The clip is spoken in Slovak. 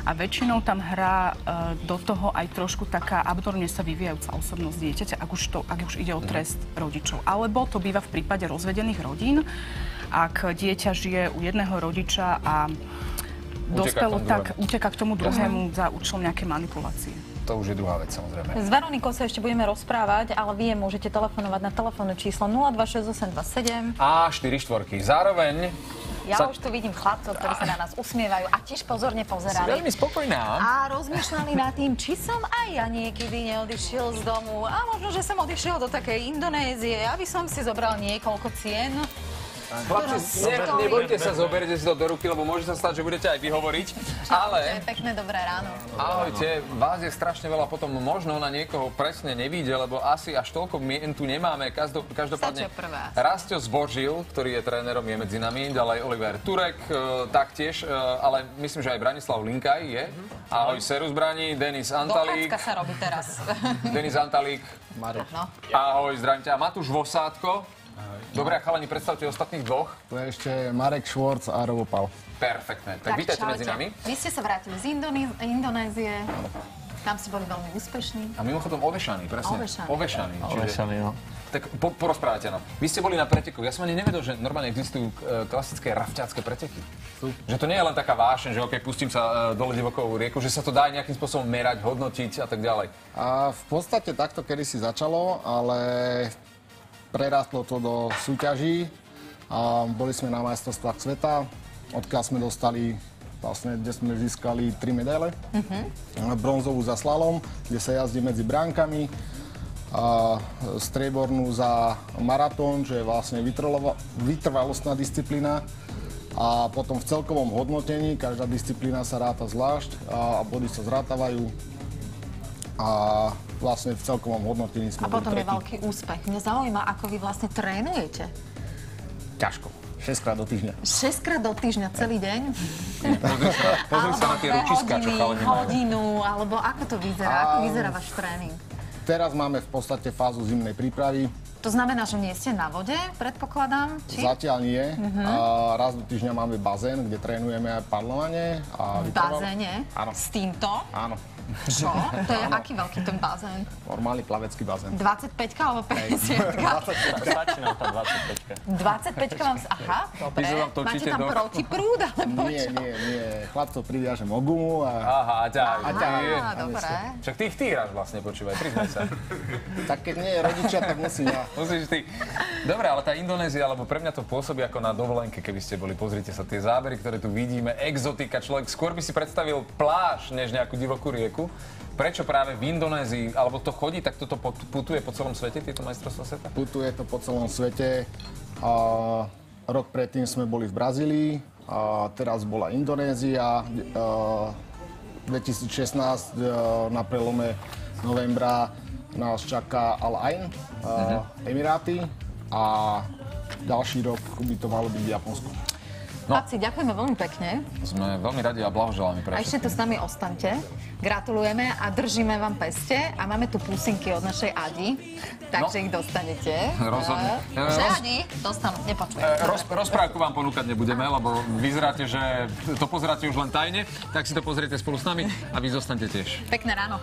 a väčšinou tam hrá do toho aj trošku taká abnormne sa vyvíjajúca osobnosť dieťaťa, ak už ide o trest rodičov. Alebo to býva v prípade rozvedených rodín, ak dieťa žije u jedného rodiča a dospelo, tak uteká k tomu druhému za účelom nejaké manipulácie. To už je druhá vec, samozrejme. S Veronikou sa ešte budeme rozprávať, ale vy môžete telefonovať na telefónne číslo 026827. A 4 zároveň... Ja už tu vidím chlapcov, ktorí sa na nás usmievajú a tiež pozorne pozerali. Si veľmi spokojná. A rozmýšľali nad tým, či som aj ja niekedy neodišiel z domu. A možno, že som odišiel do takej Indonézie, aby som si zobral niekoľko cien. Chlapci, nebojte sa, zoberte si to do ruky, lebo môže sa stať, že budete aj vyhovoriť. Ale... Pekné dobré ráno. Ahojte, vás je strašne veľa, potom možno na niekoho presne nevíde, lebo asi až toľko mien tu nemáme. Každopádne Rastio Zbožil, ktorý je trénerom, je medzi nami, ďalej Oliver Turek, taktiež, ale myslím, že aj Branislav Linkaj je. Ahoj, Serus Brani, Denis Antalík. Dochádzka sa robí teraz. Denis Antalík. Marek. No. Ahoj, zdravím ťa. A Matúš Vosátko. Dobre, a chalani, predstavte ostatných dvoch. To je ešte Marek Švorc a Robo Pal. Perfektné. Tak vítajte medzi nami. Vy ste sa vrátili z Indonézie. Tam ste boli veľmi úspešní. A mimochodom ovešaní, presne. Ovešaní. Ovešaný, no. Tak porozprávajte, no. Vy ste boli na pretekoch. Ja som ani nevedel, že normálne existujú klasické rafťácké preteky. Že to nie je len taká vášeň, že okej, pustím sa dole divokovú rieku, že sa to dá nejakým spôsobom merať, hodnotiť a tak ďalej. A v podstate takto kedysi začalo, ale prerástlo to do súťaží a boli sme na majstrovstvách sveta, odkiaľ sme dostali, vlastne, kde sme získali 3 medaile. Bronzovú za slalom, kde sa jazdí medzi bránkami, a striebornú za maratón, čo je vlastne vytrvalostná disciplína. A potom v celkovom hodnotení, každá disciplína sa ráta zvlášť a body sa zrátavajú. A vlastne v celkovom hodnotení sme boli tretí. A potom je veľký úspech. Mňa zaujíma, ako vy vlastne trénujete. Ťažko. 6-krát do týždňa. 6-krát do týždňa, celý deň? Pozri sa na tie ručiská, čo chalani majú. Hodinu, alebo ako to vyzerá? Ako vyzerá váš tréning? Teraz máme v podstate fázu zimnej prípravy. To znamená, že nie ste na vode, predpokladám? Či? Zatiaľ nie. Raz do týždňa máme bazén, kde trénujeme aj padlovanie. V bazéne? Áno. S týmto? Áno. Čo? To je aký veľký ten bazén? Normálny plavecký bazén. 25 alebo 50? Začínam tam 25. 25 vám... Aha, dobre. Máte tam protiprúd? Nie. Chlapcov priviažem o gumu a... Aha, dobre. Však ty ich týraš vlastne, počúvaj, priznaj sa. Tak keď nie je rodičia, tak musím ja. Musíš ty. Dobre, ale tá Indonézia, alebo pre mňa to pôsobí ako na dovolenke, keby ste boli. Pozrite sa, tie zábery, ktoré tu vidíme, exotika, človek skôr by si predstavil pláž, než nejakú divokú rieku. Prečo práve v Indonézii, alebo to chodí, tak toto putuje po celom svete, tieto majstrovstvá sveta? Putuje to po celom svete. Rok predtým sme boli v Brazílii, a teraz bola Indonézia. 2016 na prelome novembra nás čaká Al Ain, Emiráty a ďalší rok by to malo byť v Japonsku. Chlapci, ďakujeme veľmi pekne. Sme veľmi radi a blahoželáme pre A ešte tu s nami ostaňte. Gratulujeme a držíme vám peste. A máme tu pusinky od našej Adi, takže ich dostanete. Rozhodne. Že Adi? Dostanú, nepočujem. Rozprávku vám ponúkať nebudeme, lebo vyzeráte, že to pozeráte už len tajne, tak si to pozriete spolu s nami a vy zostanete tiež. Pekné ráno.